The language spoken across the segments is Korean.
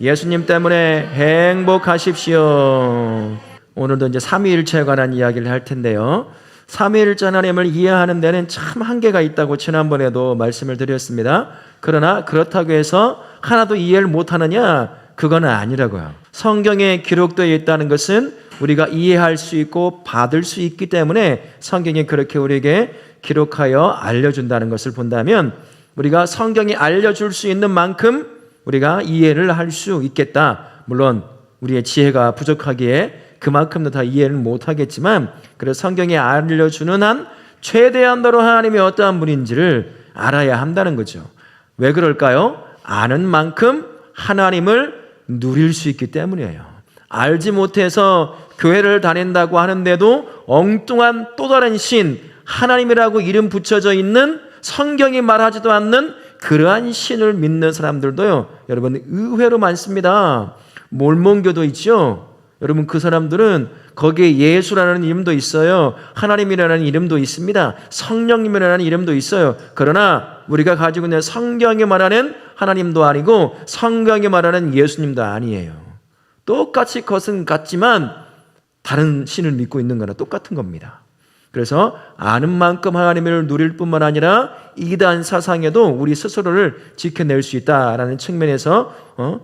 예수님 때문에 행복하십시오. 오늘도 이제 삼위일체에 관한 이야기를 할 텐데요. 삼위일체 하나님을 이해하는 데는 참 한계가 있다고 지난번에도 말씀을 드렸습니다. 그러나 그렇다고 해서 하나도 이해를 못하느냐? 그건 아니라고요. 성경에 기록되어 있다는 것은 우리가 이해할 수 있고 받을 수 있기 때문에 성경이 그렇게 우리에게 기록하여 알려준다는 것을 본다면 우리가 성경이 알려줄 수 있는 만큼 우리가 이해를 할 수 있겠다. 물론 우리의 지혜가 부족하기에 그만큼도 다 이해를 못하겠지만 그래서 성경이 알려주는 한 최대한도로 하나님이 어떠한 분인지를 알아야 한다는 거죠. 왜 그럴까요? 아는 만큼 하나님을 누릴 수 있기 때문이에요. 알지 못해서 교회를 다닌다고 하는데도 엉뚱한 또 다른 신, 하나님이라고 이름 붙여져 있는 성경이 말하지도 않는 그러한 신을 믿는 사람들도요, 여러분 의외로 많습니다. 몰몬교도 있죠. 여러분 그 사람들은 거기에 예수라는 이름도 있어요. 하나님이라는 이름도 있습니다. 성령님이라는 이름도 있어요. 그러나 우리가 가지고 있는 성경이 말하는 하나님도 아니고 성경이 말하는 예수님도 아니에요. 똑같이 것은 같지만 다른 신을 믿고 있는 거나 똑같은 겁니다. 그래서 아는 만큼 하나님을 누릴 뿐만 아니라 이단 사상에도 우리 스스로를 지켜낼 수 있다라는 측면에서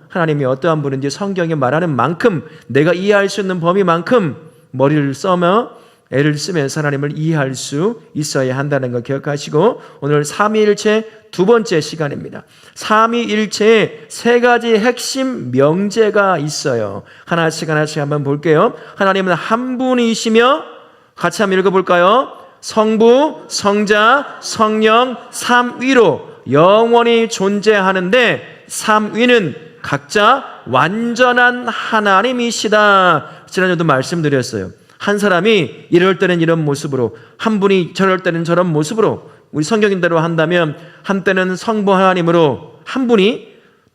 하나님이 어떠한 분인지 성경이 말하는 만큼 내가 이해할 수 있는 범위만큼 머리를 써며 애를 쓰면서 하나님을 이해할 수 있어야 한다는 걸 기억하시고 오늘 삼위일체 두 번째 시간입니다. 삼위일체에 세 가지 핵심 명제가 있어요. 하나씩 한번 볼게요. 하나님은 한 분이시며 같이 한번 읽어볼까요? 성부, 성자, 성령, 삼위로 영원히 존재하는데 삼위는 각자 완전한 하나님이시다. 지난주도 말씀드렸어요. 한 사람이 이럴 때는 이런 모습으로, 한 분이 저럴 때는 저런 모습으로, 우리 성경인대로 한다면 한때는 성부 하나님으로 한 분이,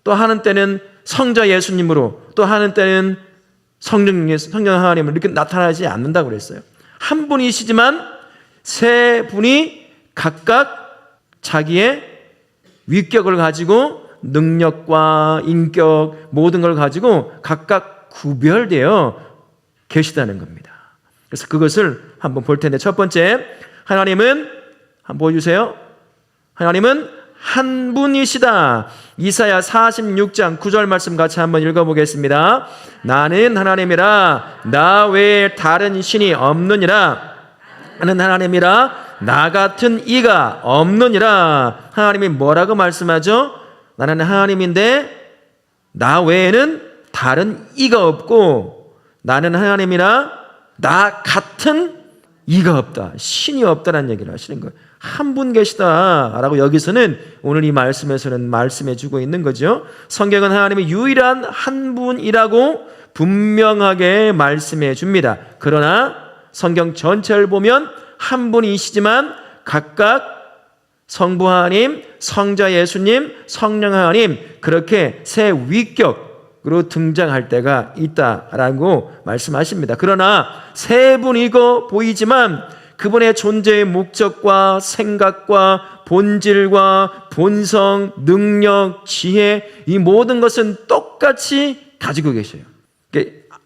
또 하는 때는 성자 예수님으로, 또 하는 때는 성령 하나님으로 이렇게 나타나지 않는다고 그랬어요. 한 분이시지만 세 분이 각각 자기의 위격을 가지고 능력과 인격 모든 걸 가지고 각각 구별되어 계시다는 겁니다. 그래서 그것을 한번 볼 텐데 첫 번째, 하나님은 한번 보여주세요. 하나님은 한 분이시다. 이사야 46장 9절 말씀 같이 한번 읽어보겠습니다. 나는 하나님이라 나 외에 다른 신이 없느니라. 나는 하나님이라 나 같은 이가 없느니라. 하나님이 뭐라고 말씀하죠? 나는 하나님인데 나 외에는 다른 이가 없고 나는 하나님이라 나 같은 이가 없다. 신이 없다는 얘기를 하시는 거예요. 한 분 계시다라고 여기서는 오늘 이 말씀에서는 말씀해 주고 있는 거죠. 성경은 하나님의 유일한 한 분이라고 분명하게 말씀해 줍니다. 그러나 성경 전체를 보면 한 분이시지만 각각 성부 하나님, 성자 예수님, 성령 하나님 그렇게 세 위격으로 등장할 때가 있다라고 말씀하십니다. 그러나 세 분이고 보이지만 그분의 존재의 목적과 생각과 본질과 본성, 능력, 지혜 이 모든 것은 똑같이 가지고 계셔요.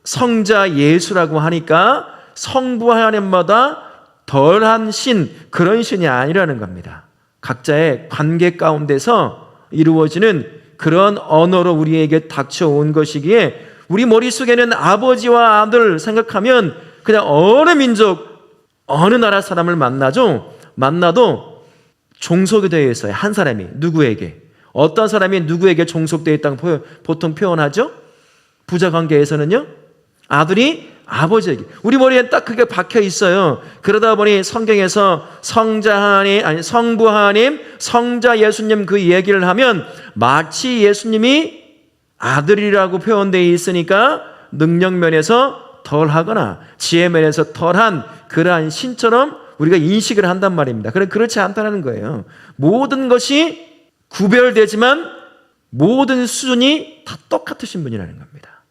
성자 예수라고 하니까 성부 하나님마다 덜한 신, 그런 신이 아니라는 겁니다. 각자의 관계 가운데서 이루어지는 그런 언어로 우리에게 닥쳐온 것이기에 우리 머릿속에는 아버지와 아들 생각하면 그냥 어느 민족 어느 나라 사람을 만나도 종속이 되어 있어요. 한 사람이 누구에게, 어떤 사람이 누구에게 종속되어 있다고 보통 표현하죠. 부자 관계에서는요, 아들이 아버지에게. 우리 머리에 딱 그게 박혀 있어요. 그러다 보니 성경에서 성자 하나님, 아니 성부 하나님, 성자 예수님 그 얘기를 하면 마치 예수님이 아들이라고 표현되어 있으니까 능력 면에서 덜하거나 지혜 면에서 덜한 그러한 신처럼 우리가 인식을 한단 말입니다. 그런데 그렇지 않다는 거예요. 모든 것이 구별되지만 모든 수준이 다 똑같으신 분이라는 겁니다.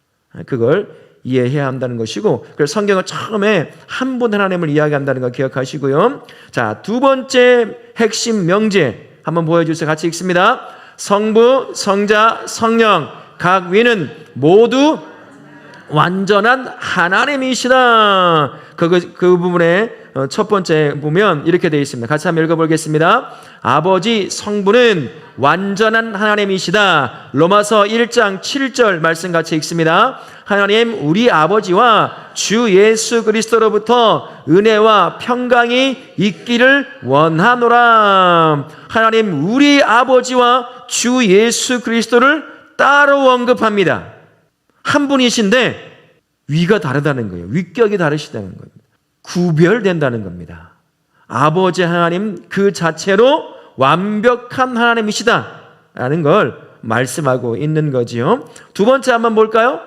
그걸 이해해야 한다는 것이고, 그래서 성경은 처음에 한 분 하나님을 이야기한다는 거 기억하시고요. 자, 두 번째 핵심 명제 한번 보여주세요. 같이 읽습니다. 성부, 성자, 성령 각 위는 모두 완전한 하나님이시다. 그 부분에 첫 번째 보면 이렇게 되어 있습니다. 같이 한번 읽어보겠습니다. 아버지 성부는 완전한 하나님이시다. 로마서 1장 7절 말씀 같이 읽습니다. 하나님 우리 아버지와 주 예수 그리스도로부터 은혜와 평강이 있기를 원하노라. 하나님 우리 아버지와 주 예수 그리스도를 따로 언급합니다. 한 분이신데 위가 다르다는 거예요. 위격이 다르시다는 겁니다. 구별된다는 겁니다. 아버지 하나님 그 자체로 완벽한 하나님이시다라는 걸 말씀하고 있는 거지요. 두 번째 한번 볼까요?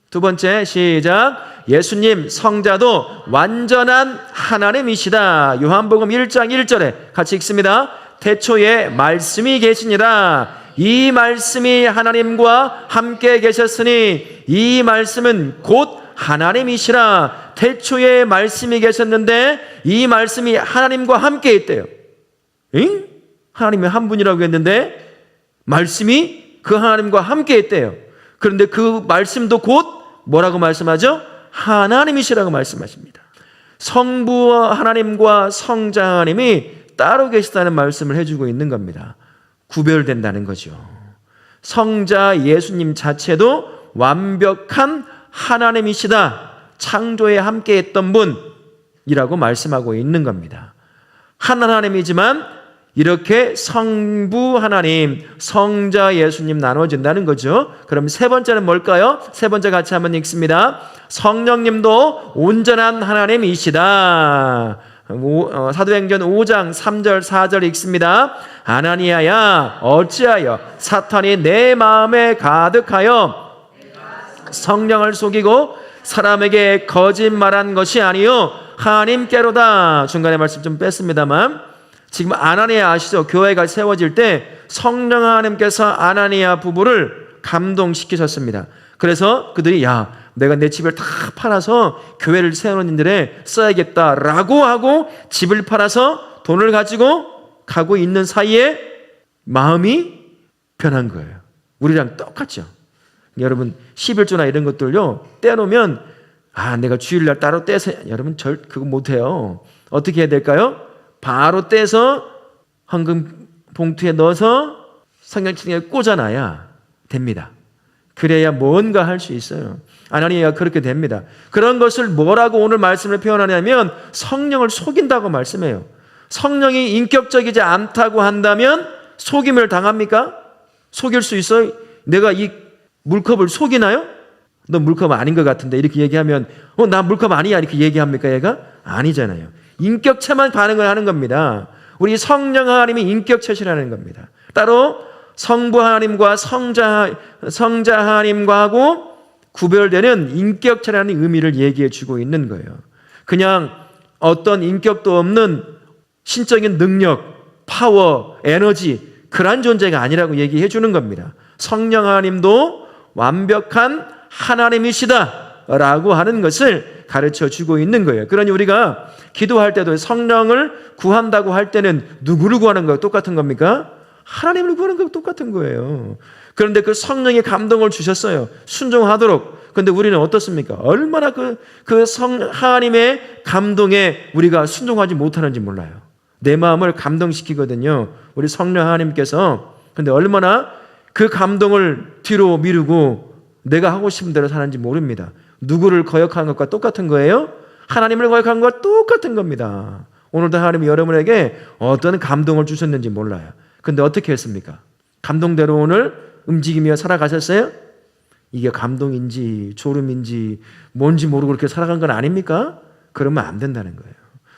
두 번째 시작. 예수님 성자도 완전한 하나님이시다. 요한복음 1장 1절에 같이 읽습니다. 태초에 말씀이 계시니라. 이 말씀이 하나님과 함께 계셨으니 이 말씀은 곧 하나님이시라. 태초에 말씀이 계셨는데 이 말씀이 하나님과 함께 있대요. 응? 하나님이 한 분이라고 했는데 말씀이 그 하나님과 함께 있대요. 그런데 그 말씀도 곧 뭐라고 말씀하죠? 하나님이시라고 말씀하십니다. 성부 하나님과 성자 하나님이 따로 계시다는 말씀을 해주고 있는 겁니다. 구별된다는 거죠. 성자 예수님 자체도 완벽한 하나님이시다. 창조에 함께 했던 분이라고 말씀하고 있는 겁니다. 한 하나님이지만 이렇게 성부 하나님, 성자 예수님 나눠진다는 거죠. 그럼 세 번째는 뭘까요? 세 번째 같이 한번 읽습니다. 성령님도 온전한 하나님이시다. 사도행전 5장 3절 4절 읽습니다. 아나니아야 어찌하여 사탄이 내 마음에 가득하여 성령을 속이고 사람에게 거짓말한 것이 아니요 하나님께로다. 중간에 말씀 좀 뺐습니다만 지금 아나니아 아시죠? 교회가 세워질 때 성령 하나님께서 아나니아 부부를 감동시키셨습니다. 그래서 그들이 야 내가 내 집을 다 팔아서 교회를 세우는 일에 써야겠다라고 하고 집을 팔아서 돈을 가지고 가고 있는 사이에 마음이 변한 거예요. 우리랑 똑같죠. 여러분 11조나 이런 것들요 떼놓으면 내가 주일날 따로 떼서 여러분 그거 못해요. 어떻게 해야 될까요? 바로 떼서 헌금 봉투에 넣어서 성경책에 꽂아놔야 됩니다. 그래야 뭔가 할 수 있어요. 아나니아가 그렇게 됩니다. 그런 것을 뭐라고 오늘 말씀을 표현하냐면 성령을 속인다고 말씀해요. 성령이 인격적이지 않다고 한다면 속임을 당합니까? 속일 수 있어요? 내가 이 물컵을 속이나요? 너 물컵 아닌 것 같은데 이렇게 얘기하면 나 물컵 아니야 이렇게 얘기합니까? 얘가? 아니잖아요. 인격체만 반응을 하는 겁니다. 우리 성령 하나님이 인격체시라는 겁니다. 따로 성부 하나님과 성자 하나님과 하고 구별되는 인격체라는 의미를 얘기해 주고 있는 거예요. 그냥 어떤 인격도 없는 신적인 능력, 파워, 에너지 그런 존재가 아니라고 얘기해 주는 겁니다. 성령 하나님도 완벽한 하나님이시다라고 하는 것을 가르쳐 주고 있는 거예요. 그러니 우리가 기도할 때도 성령을 구한다고 할 때는 누구를 구하는 거예요? 똑같은 겁니까? 하나님을 구하는 거 똑같은 거예요. 그런데 그 성령의 감동을 주셨어요. 순종하도록. 그런데 우리는 어떻습니까? 얼마나 하나님의 감동에 우리가 순종하지 못하는지 몰라요. 내 마음을 감동시키거든요. 우리 성령 하나님께서. 그런데 얼마나 그 감동을 뒤로 미루고 내가 하고 싶은 대로 사는지 모릅니다. 누구를 거역하는 것과 똑같은 거예요? 하나님을 거역하는 것과 똑같은 겁니다. 오늘도 하나님이 여러분에게 어떤 감동을 주셨는지 몰라요. 근데 어떻게 했습니까? 감동대로 오늘 움직이며 살아가셨어요? 이게 감동인지 졸음인지 뭔지 모르고 그렇게 살아간 건 아닙니까? 그러면 안 된다는 거예요.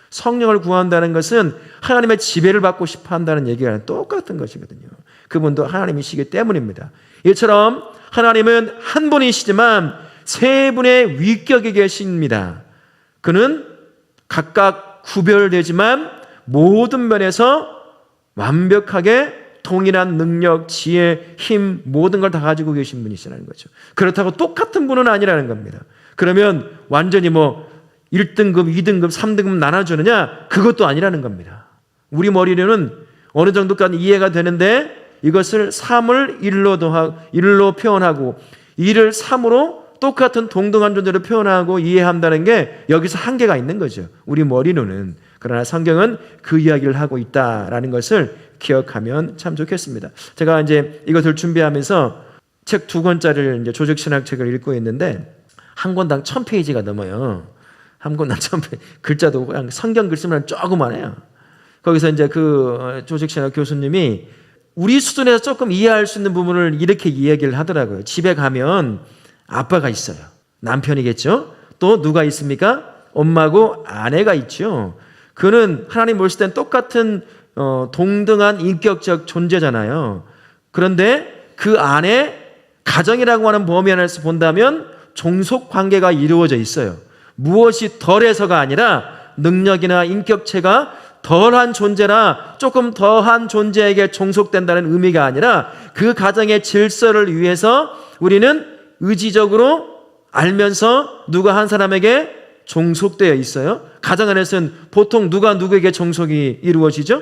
성령을 구한다는 것은 하나님의 지배를 받고 싶어 한다는 얘기가 똑같은 것이거든요. 그분도 하나님이시기 때문입니다. 이처럼 하나님은 한 분이시지만 세 분의 위격이 계십니다. 그는 각각 구별되지만 모든 면에서 완벽하게 동일한 능력, 지혜, 힘 모든 걸 다 가지고 계신 분이시라는 거죠. 그렇다고 똑같은 분은 아니라는 겁니다. 그러면 완전히 1등급, 2등급, 3등급 나눠주느냐? 그것도 아니라는 겁니다. 우리 머리로는 어느 정도까지 이해가 되는데 이것을 3을 1로 표현하고 2를 3으로 똑같은 동등한 존재로 표현하고 이해한다는 게 여기서 한계가 있는 거죠. 우리 머리로는. 그러나 성경은 그 이야기를 하고 있다라는 것을 기억하면 참 좋겠습니다. 제가 이제 이것을 준비하면서 책 2권짜리를 이제 조직신학책을 읽고 있는데 한 권당 1000페이지가 넘어요. 한 권당 1000페이지. 글자도 그냥 성경 글 쓰면 조그만해요. 거기서 이제 그 조직신학 교수님이 우리 수준에서 조금 이해할 수 있는 부분을 이렇게 이야기를 하더라고요. 집에 가면 아빠가 있어요. 남편이겠죠? 또 누가 있습니까? 엄마고 아내가 있죠. 그는 하나님 보실 땐 똑같은 동등한 인격적 존재잖아요. 그런데 그 안에 가정이라고 하는 범위 안에서 본다면 종속 관계가 이루어져 있어요. 무엇이 덜해서가 아니라 능력이나 인격체가 덜한 존재나 조금 더한 존재에게 종속된다는 의미가 아니라 그 가정의 질서를 위해서 우리는 의지적으로 알면서 누가 한 사람에게 종속되어 있어요. 가정 안에서는 보통 누가 누구에게 종속이 이루어지죠?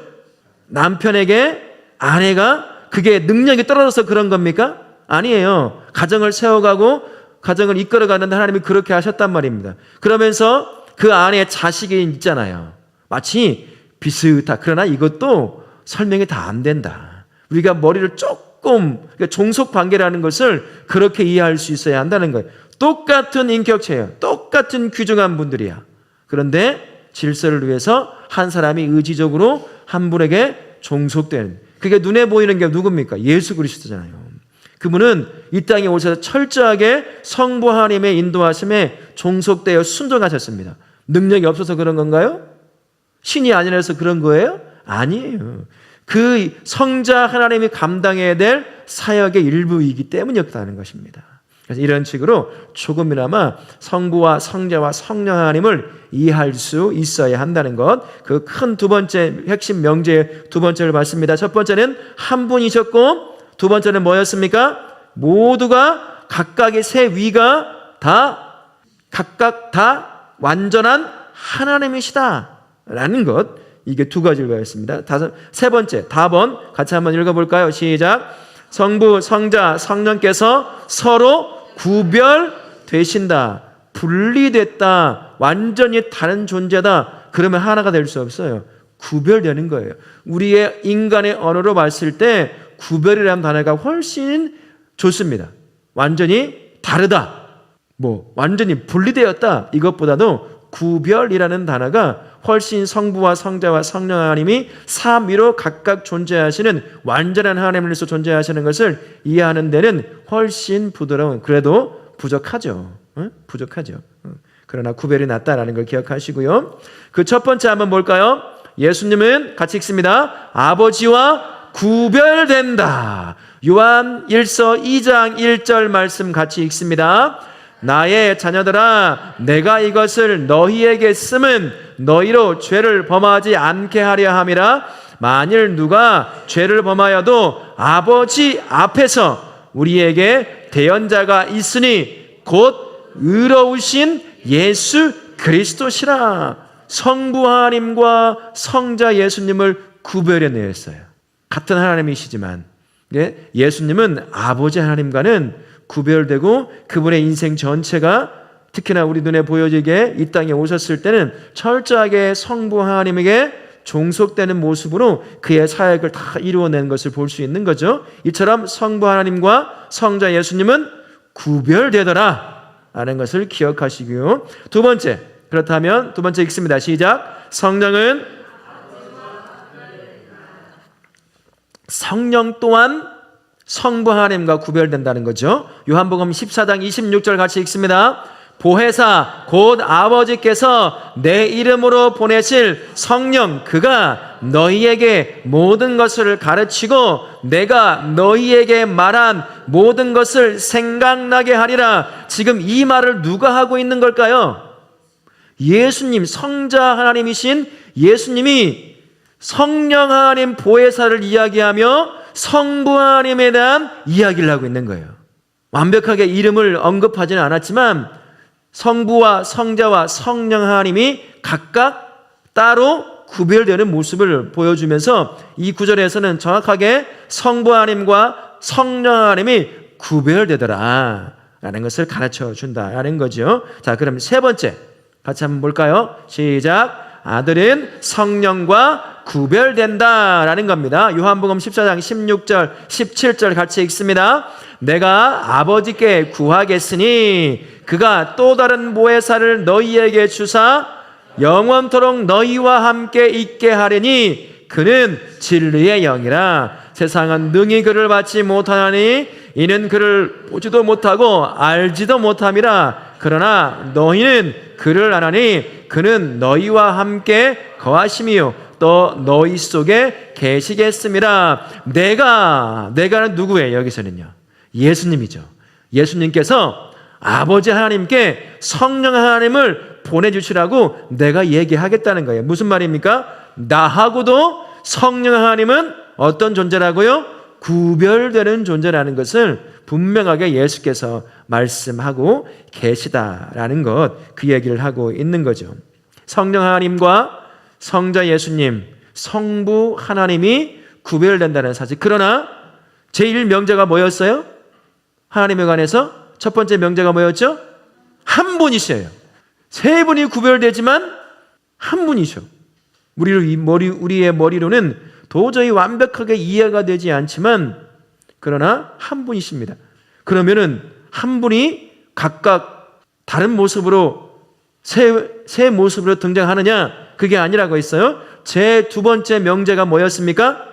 남편에게 아내가 그게 능력이 떨어져서 그런 겁니까? 아니에요. 가정을 세워가고 가정을 이끌어가는데 하나님이 그렇게 하셨단 말입니다. 그러면서 그 안에 자식이 있잖아요. 마치 비슷하. 그러나 이것도 설명이 다 안 된다. 우리가 머리를 조금 그러니까 종속 관계라는 것을 그렇게 이해할 수 있어야 한다는 거예요. 똑같은 인격체예요. 똑같은 귀중한 분들이야. 그런데 질서를 위해서 한 사람이 의지적으로 한 분에게 종속되는 그게 눈에 보이는 게 누굽니까? 예수 그리스도잖아요. 그분은 이 땅에 오셔서 철저하게 성부 하나님의 인도하심에 종속되어 순종하셨습니다. 능력이 없어서 그런 건가요? 신이 아니라서 그런 거예요? 아니에요. 그 성자 하나님이 감당해야 될 사역의 일부이기 때문이었다는 것입니다. 그래서 이런 식으로 조금이나마 성부와 성자와 성령 하나님을 이해할 수 있어야 한다는 것, 그 큰 두 번째 핵심 명제 두 번째를 봤습니다. 첫 번째는 한 분이셨고 두 번째는 뭐였습니까? 모두가 각각의 세 위가 각각 다 완전한 하나님이시다라는 것, 이게 두 가지를 배웠습니다. 세 번째 답은 같이 한번 읽어볼까요? 시작. 성부, 성자, 성령께서 서로 구별되신다. 분리됐다. 완전히 다른 존재다. 그러면 하나가 될 수 없어요. 구별되는 거예요. 우리의 인간의 언어로 봤을 때 구별이라는 단어가 훨씬 좋습니다. 완전히 다르다. 완전히 분리되었다. 이것보다도 구별이라는 단어가 훨씬 성부와 성자와 성령 하나님이 삼위로 각각 존재하시는 완전한 하나님으로서 존재하시는 것을 이해하는 데는 훨씬 부드러운, 그래도 부족하죠. 부족하죠. 그러나 구별이 낫다라는 걸 기억하시고요. 그 첫 번째 한번 볼까요? 예수님은 같이 읽습니다. 아버지와 구별된다. 요한 1서 2장 1절 말씀 같이 읽습니다. 나의 자녀들아, 내가 이것을 너희에게 쓰면 너희로 죄를 범하지 않게 하려 함이라. 만일 누가 죄를 범하여도 아버지 앞에서 우리에게 대언자가 있으니 곧 의로우신 예수 그리스도시라. 성부 하나님과 성자 예수님을 구별해냈어요. 같은 하나님이시지만 예수님은 아버지 하나님과는 구별되고 그분의 인생 전체가 특히나 우리 눈에 보여지게 이 땅에 오셨을 때는 철저하게 성부 하나님에게 종속되는 모습으로 그의 사역을 다 이루어낸 것을 볼 수 있는 거죠. 이처럼 성부 하나님과 성자 예수님은 구별되더라 라는 것을 기억하시고요. 두 번째, 그렇다면 두 번째 읽습니다. 시작. 성령 또한 성부 하나님과 구별된다는 거죠. 요한복음 14장 26절 같이 읽습니다. 보혜사 곧 아버지께서 내 이름으로 보내실 성령 그가 너희에게 모든 것을 가르치고 내가 너희에게 말한 모든 것을 생각나게 하리라. 지금 이 말을 누가 하고 있는 걸까요? 예수님, 성자 하나님이신 예수님이 성령 하나님 보혜사를 이야기하며 성부 하나님에 대한 이야기를 하고 있는 거예요. 완벽하게 이름을 언급하지는 않았지만 성부와 성자와 성령 하나님이 각각 따로 구별되는 모습을 보여주면서 이 구절에서는 정확하게 성부 하나님과 성령 하나님이 구별되더라 라는 것을 가르쳐 준다라는 거죠. 자, 그럼 세 번째 같이 한번 볼까요? 시작. 아들은 성령과 구별된다라는 겁니다. 요한복음 14장 16절 17절 같이 읽습니다. 내가 아버지께 구하겠으니 그가 또 다른 보혜사를 너희에게 주사 영원토록 너희와 함께 있게 하리니 그는 진리의 영이라. 세상은 능히 그를 받지 못하나니 이는 그를 보지도 못하고 알지도 못함이라. 그러나 너희는 그를 아나니 그는 너희와 함께 거하심이요 또 너희 속에 계시겠음이라. 내가는 누구예요? 여기서는요, 예수님이죠. 예수님께서 아버지 하나님께 성령 하나님을 보내주시라고 내가 얘기하겠다는 거예요. 무슨 말입니까? 나하고도 성령 하나님은 어떤 존재라고요? 구별되는 존재라는 것을 분명하게 예수께서 말씀하고 계시다라는 것, 그 얘기를 하고 있는 거죠. 성령 하나님과 성자 예수님, 성부 하나님이 구별된다는 사실. 그러나 제1명제가 뭐였어요? 하나님에 관해서 첫 번째 명제가 뭐였죠? 한 분이셔요. 세 분이 구별되지만 한 분이셔. 우리의 머리로는 도저히 완벽하게 이해가 되지 않지만 그러나 한 분이십니다. 그러면은 한 분이 각각 다른 모습으로 새 모습으로 등장하느냐? 그게 아니라고 했어요. 제 두 번째 명제가 뭐였습니까?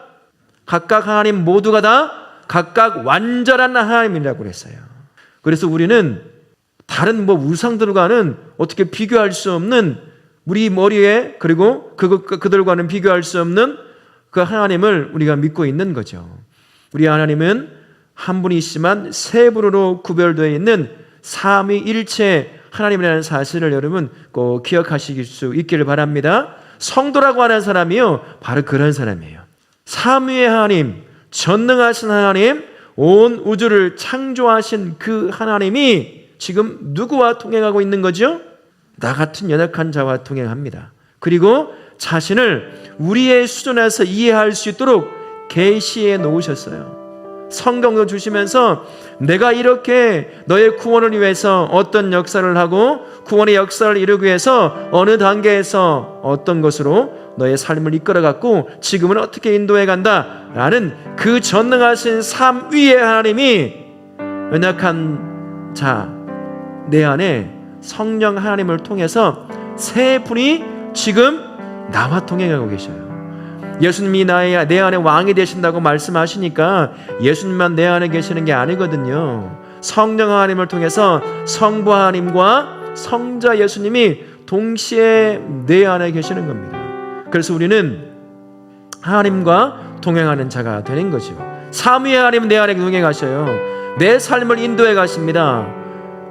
각각 하나님 모두가 다 각각 완전한 하나님이라고 그랬어요. 그래서 우리는 다른 우상들과는 어떻게 비교할 수 없는, 우리 머리에 그리고 그들과는 비교할 수 없는 그 하나님을 우리가 믿고 있는 거죠. 우리 하나님은 한 분이시지만 세 분으로 구별되어 있는 삼위일체 하나님이라는 사실을 여러분 꼭 기억하실 수 있기를 바랍니다. 성도라고 하는 사람이요, 바로 그런 사람이에요. 삼위의 하나님, 전능하신 하나님, 온 우주를 창조하신 그 하나님이 지금 누구와 동행하고 있는 거죠? 나 같은 연약한 자와 동행합니다. 그리고 자신을 우리의 수준에서 이해할 수 있도록 계시해 놓으셨어요. 성경을 주시면서 내가 이렇게 너의 구원을 위해서 어떤 역사를 하고 구원의 역사를 이루기 위해서 어느 단계에서 어떤 것으로 너의 삶을 이끌어갔고 지금은 어떻게 인도해 간다라는 그 전능하신 삼위의 하나님이 연약한 자, 내 안에 성령 하나님을 통해서 세 분이 지금 나와 동행하고 계셔요. 예수님이 내 안에 왕이 되신다고 말씀하시니까 예수님만 내 안에 계시는 게 아니거든요. 성령 하나님을 통해서 성부 하나님과 성자 예수님이 동시에 내 안에 계시는 겁니다. 그래서 우리는 하나님과 동행하는 자가 되는 거죠. 삼위의 하나님은 내 안에 동행하셔요. 내 삶을 인도해 가십니다.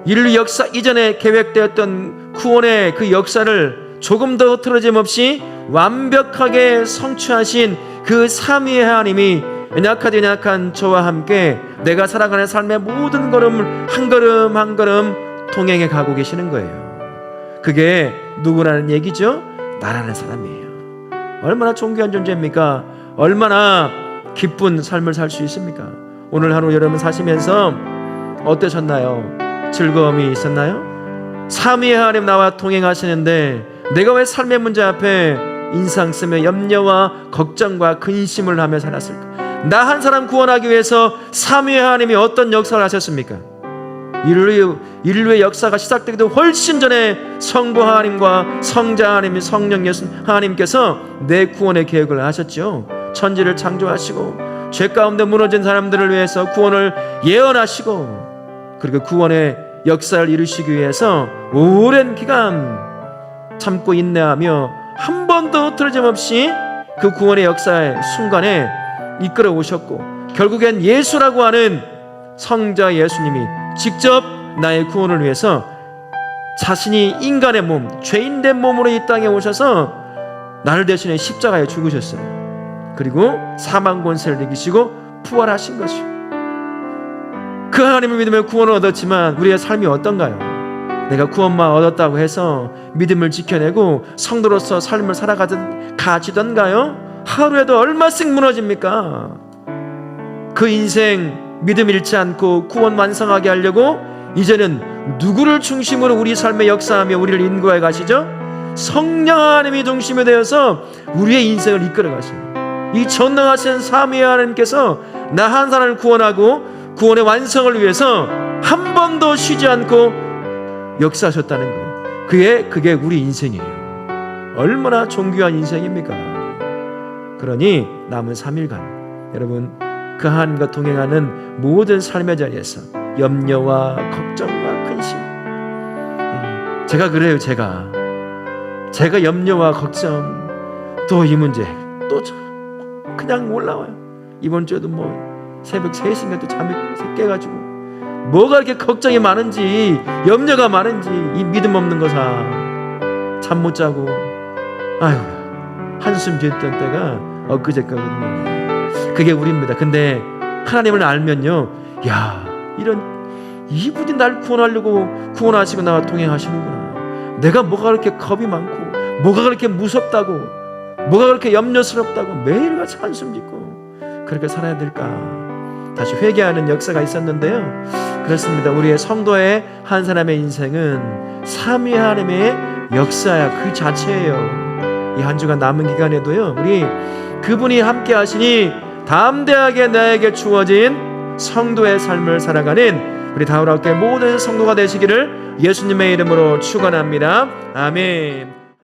인류 역사 이전에 계획되었던 구원의 그 역사를 조금 더 흐트러짐 없이 완벽하게 성취하신 그 삼위의 하나님이 연약한 저와 함께 내가 살아가는 삶의 모든 걸음을 한 걸음 한 걸음 동행해 가고 계시는 거예요. 그게 누구라는 얘기죠? 나라는 사람이에요. 얼마나 존귀한 존재입니까? 얼마나 기쁜 삶을 살 수 있습니까? 오늘 하루 여러분 사시면서 어떠셨나요? 즐거움이 있었나요? 삼위의 하나님 나와 동행하시는데 내가 왜 삶의 문제 앞에 인상 쓰며 염려와 걱정과 근심을 하며 살았을까? 나 한 사람 구원하기 위해서 삼위의 하나님이 어떤 역사를 하셨습니까? 인류의 역사가 시작되기도 훨씬 전에 성부 하나님과 성자 하나님, 성령 예수 하나님께서 내 구원의 계획을 하셨죠. 천지를 창조하시고 죄 가운데 무너진 사람들을 위해서 구원을 예언하시고 그리고 구원의 역사를 이루시기 위해서 오랜 기간 참고 인내하며 한 번도 흐트러짐 없이 그 구원의 역사의 순간에 이끌어 오셨고 결국엔 예수라고 하는 성자 예수님이 직접 나의 구원을 위해서 자신이 인간의 몸, 죄인된 몸으로 이 땅에 오셔서 나를 대신해 십자가에 죽으셨어요. 그리고 사망 권세를 이기시고 부활하신 것이요. 그 하나님을 믿으며 구원을 얻었지만 우리의 삶이 어떤가요? 내가 구원만 얻었다고 해서 믿음을 지켜내고 성도로서 삶을 살아가지던가요? 하루에도 얼마씩 무너집니까? 그 인생 믿음 잃지 않고 구원 완성하게 하려고 이제는 누구를 중심으로 우리 삶에 역사하며 우리를 인도해 가시죠? 성령 하나님이 중심이 되어서 우리의 인생을 이끌어 가십니다. 이 전능하신 삼위의 하나님께서 나 한 사람을 구원하고 구원의 완성을 위해서 한 번도 쉬지 않고 역사하셨다는 거예요. 그게 우리 인생이에요. 얼마나 존귀한 인생입니까? 그러니 남은 3일간 여러분 그 하나님과 동행하는 모든 삶의 자리에서 염려와 걱정과 근심, 제가 그래요. 제가 염려와 걱정, 또 이 문제 또 그냥 올라와요. 이번 주에도 새벽 3시인가 또 잠이 깨가지고 뭐가 이렇게 걱정이 많은지 염려가 많은지 이 믿음 없는 거사 잠 못 자고 한숨 지었던 때가 엊그제거든요. 그게 우리입니다. 근데 하나님을 알면요, 이분이 날 구원하려고 구원하시고 나와 동행하시는구나. 내가 뭐가 그렇게 겁이 많고 뭐가 그렇게 무섭다고 뭐가 그렇게 염려스럽다고 매일같이 한숨 짓고 그렇게 살아야 될까? 다시 회개하는 역사가 있었는데요. 그렇습니다. 우리의 성도의 한 사람의 인생은 삼위 하나님의 역사야 그 자체예요. 이 한 주간 남은 기간에도요, 우리 그분이 함께 하시니 담대하게 나에게 주어진 성도의 삶을 살아가는 우리 다울학교의 모든 성도가 되시기를 예수님의 이름으로 축원합니다. 아멘.